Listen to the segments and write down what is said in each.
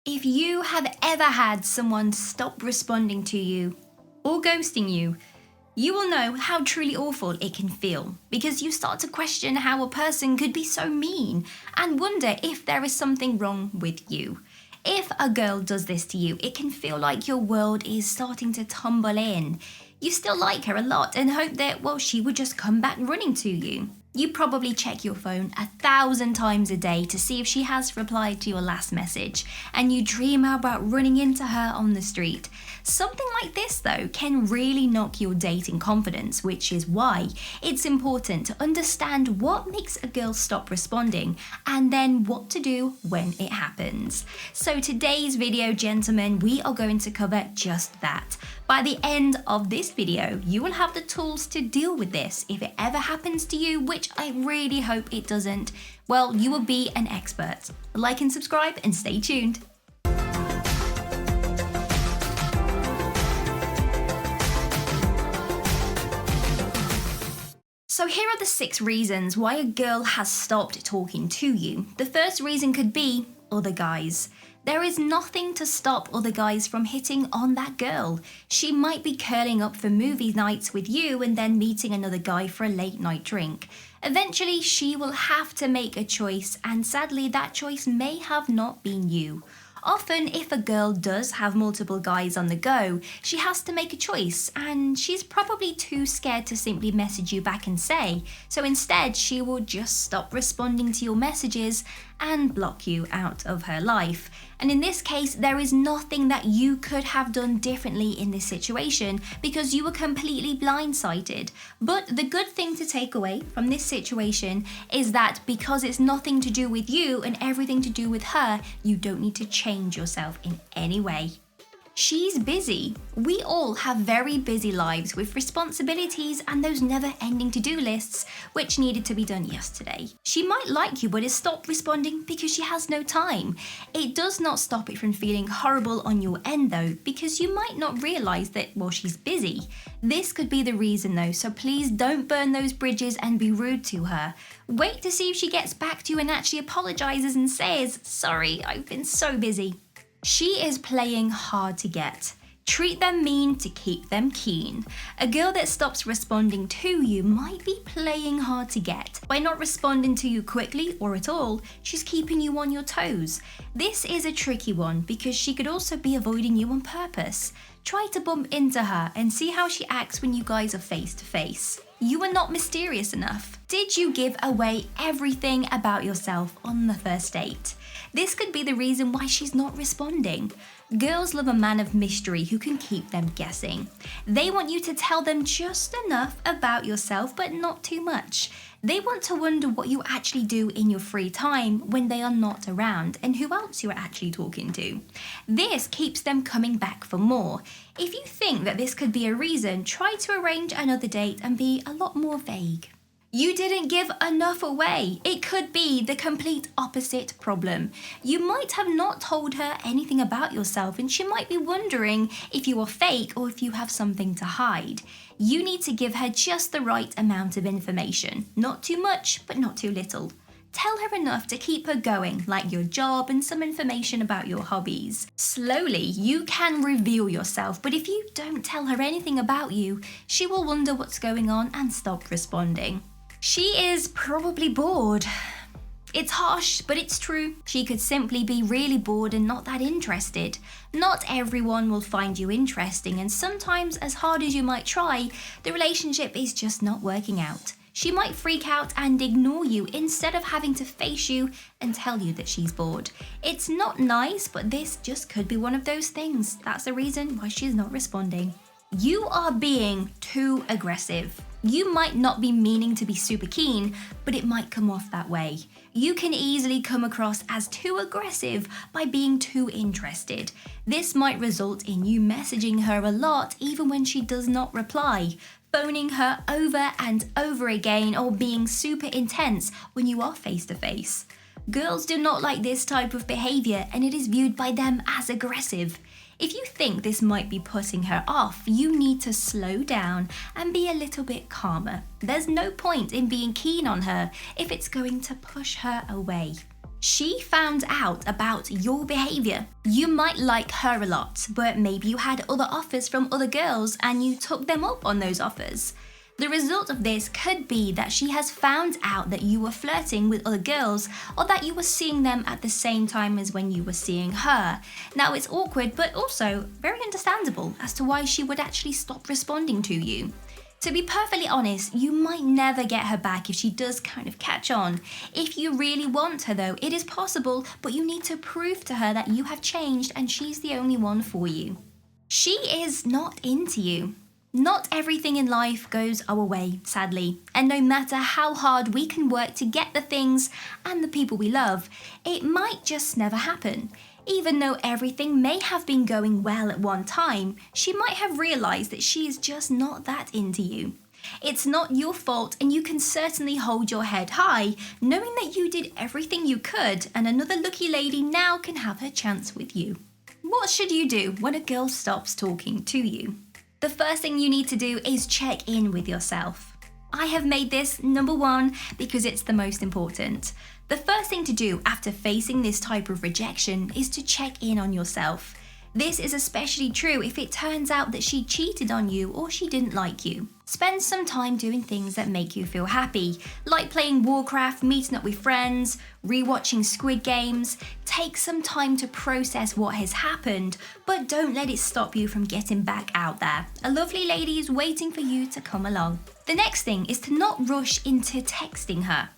If you have ever had someone stop responding to you or ghosting you, you will know how truly awful it can feel because you start to question how a person could be so mean and wonder if there is something wrong with you. If a girl does this to you, it can feel like your world is starting to tumble in. You still like her a lot and hope that, she would just come back running to you. You probably check your phone 1,000 times a day to see if she has replied to your last message, and you dream about running into her on the street. Something like this, though, can really knock your dating confidence, which is why it's important to understand what makes a girl stop responding and then what to do when it happens. So today's video, gentlemen, we are going to cover just that. By the end of this video, you will have the tools to deal with this if it ever happens to you, which I really hope it doesn't. Well, you will be an expert. Like and subscribe and stay tuned. So here are the 6 reasons why a girl has stopped talking to you. The first reason could be other guys. There is nothing to stop other guys from hitting on that girl. She might be curling up for movie nights with you and then meeting another guy for a late night drink. Eventually, she will have to make a choice, and sadly, that choice may have not been you. Often, if a girl does have multiple guys on the go, she has to make a choice, and she's probably too scared to simply message you back and say. So instead, she will just stop responding to your messages and block you out of her life. And in this case, there is nothing that you could have done differently in this situation because you were completely blindsided. But the good thing to take away from this situation is that because it's nothing to do with you and everything to do with her, you don't need to change yourself in any way. She's busy. We all have very busy lives with responsibilities and those never-ending to-do lists which needed to be done yesterday. She might like you but has stopped responding because she has no time. It does not stop it from feeling horrible on your end though, because you might not realise that, she's busy. This could be the reason though, so please don't burn those bridges and be rude to her. Wait to see if she gets back to you and actually apologises and says, "Sorry, I've been so busy." She is playing hard to get. Treat them mean to keep them keen. A girl that stops responding to you might be playing hard to get. By not responding to you quickly or at all, she's keeping you on your toes. This is a tricky one because she could also be avoiding you on purpose. Try to bump into her and see how she acts when you guys are face to face. You are not mysterious enough. Did you give away everything about yourself on the first date? This could be the reason why she's not responding. Girls love a man of mystery who can keep them guessing. They want you to tell them just enough about yourself, but not too much. They want to wonder what you actually do in your free time when they are not around and who else you are actually talking to. This keeps them coming back for more. If you think that this could be a reason, try to arrange another date and be a lot more vague. You didn't give enough away. It could be the complete opposite problem. You might have not told her anything about yourself and she might be wondering if you are fake or if you have something to hide. You need to give her just the right amount of information. Not too much, but not too little. Tell her enough to keep her going, like your job and some information about your hobbies. Slowly, you can reveal yourself, but if you don't tell her anything about you, she will wonder what's going on and stop responding. She is probably bored. It's harsh, but it's true. She could simply be really bored and not that interested. Not everyone will find you interesting, and sometimes, as hard as you might try, the relationship is just not working out. She might freak out and ignore you instead of having to face you and tell you that she's bored. It's not nice, but this just could be one of those things. That's the reason why she's not responding. You are being too aggressive. You might not be meaning to be super keen, but it might come off that way. You can easily come across as too aggressive by being too interested. This might result in you messaging her a lot even when she does not reply, phoning her over and over again, or being super intense when you are face to face. Girls do not like this type of behaviour and it is viewed by them as aggressive. If you think this might be putting her off, you need to slow down and be a little bit calmer. There's no point in being keen on her if it's going to push her away. She found out about your behaviour. You might like her a lot, but maybe you had other offers from other girls and you took them up on those offers. The result of this could be that she has found out that you were flirting with other girls or that you were seeing them at the same time as when you were seeing her. Now it's awkward, but also very understandable as to why she would actually stop responding to you. To be perfectly honest, you might never get her back if she does kind of catch on. If you really want her though, it is possible, but you need to prove to her that you have changed and she's the only one for you. She is not into you. Not everything in life goes our way, sadly, and no matter how hard we can work to get the things and the people we love, it might just never happen. Even though everything may have been going well at one time, she might have realised that she is just not that into you. It's not your fault, and you can certainly hold your head high, knowing that you did everything you could and another lucky lady now can have her chance with you. What should you do when a girl stops talking to you? The first thing you need to do is check in with yourself. I have made this number one because it's the most important. The first thing to do after facing this type of rejection is to check in on yourself. This is especially true if it turns out that she cheated on you or she didn't like you. Spend some time doing things that make you feel happy, like playing Warcraft, meeting up with friends, rewatching Squid Games. Take some time to process what has happened, but don't let it stop you from getting back out there. A lovely lady is waiting for you to come along. The next thing is to not rush into texting her.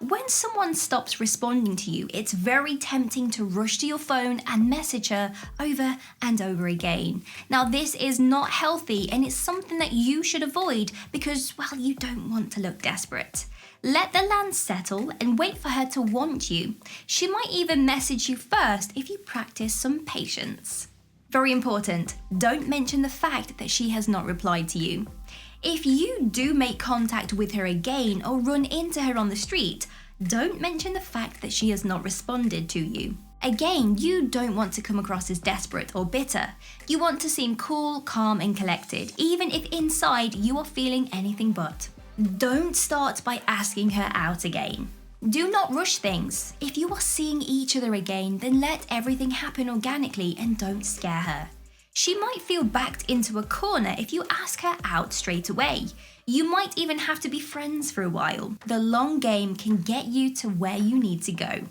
When someone stops responding to you, it's very tempting to rush to your phone and message her over and over again. Now, this is not healthy and it's something that you should avoid because, well, you don't want to look desperate. Let the land settle and wait for her to want you. She might even message you first if you practice some patience. Very important, don't mention the fact that she has not replied to you. If you do make contact with her again or run into her on the street, don't mention the fact that she has not responded to you. Again, you don't want to come across as desperate or bitter. You want to seem cool, calm and collected, even if inside you are feeling anything but. Don't start by asking her out again. Do not rush things. If you are seeing each other again, then let everything happen organically and don't scare her. She might feel backed into a corner if you ask her out straight away. You might even have to be friends for a while. The long game can get you to where you need to go.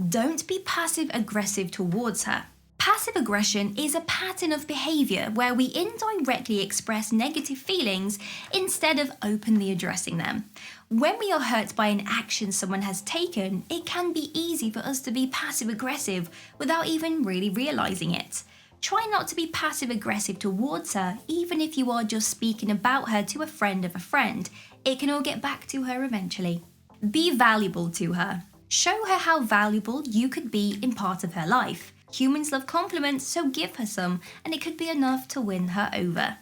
Don't be passive-aggressive towards her. Passive aggression is a pattern of behaviour where we indirectly express negative feelings instead of openly addressing them. When we are hurt by an action someone has taken, it can be easy for us to be passive-aggressive without even really realising it. Try not to be passive-aggressive towards her, even if you are just speaking about her to a friend of a friend. It can all get back to her eventually. Be valuable to her. Show her how valuable you could be in part of her life. Humans love compliments, so give her some, and it could be enough to win her over.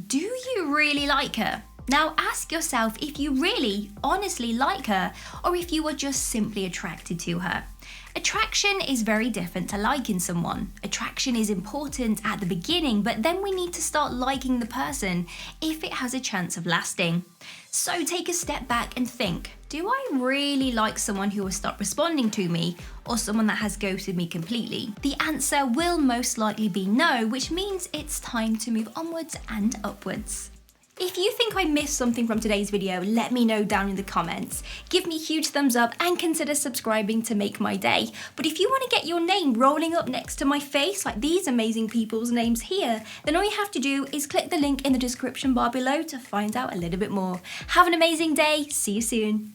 Do you really like her? Now ask yourself if you really, honestly like her, or if you are just simply attracted to her. Attraction is very different to liking someone. Attraction is important at the beginning, but then we need to start liking the person if it has a chance of lasting. So take a step back and think, do I really like someone who will stop responding to me or someone that has ghosted me completely? The answer will most likely be no, which means it's time to move onwards and upwards. If you think I missed something from today's video, let me know down in the comments. Give me a huge thumbs up and consider subscribing to make my day. But if you want to get your name rolling up next to my face, like these amazing people's names here, then all you have to do is click the link in the description bar below to find out a little bit more. Have an amazing day. See you soon.